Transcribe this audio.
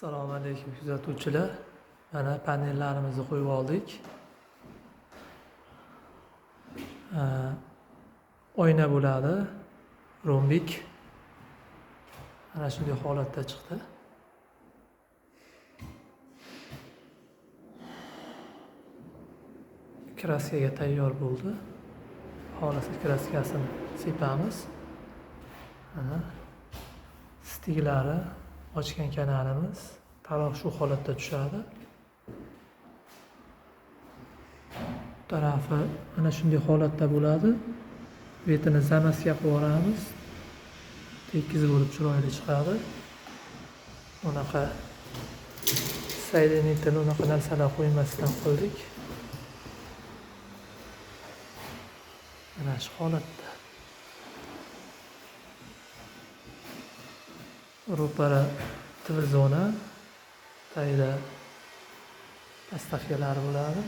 Assalomu alaykum kuzatuvchilar. Mana panellarimizni qo'yib oldik. Oyna bo'ladi. Rombik. Mana shunday holatda chiqdi. Kraskaga tayyor bo'ldi. Xohlasa kraskasini sepamiz. Mana stiklari ochgan kanalimiz taroq shu holatda tushadi. Tarafi mana shunday holatda bo'ladi. Betini zamasga qo'yamiz. Tekis bo'lib chiroyli chiqadi. Unaqa saylanitini unaqa narsalar qo'ymasdan qildik. Mana shu holatda. Ro'para televizorni tagida pastafkalar bo'ladi.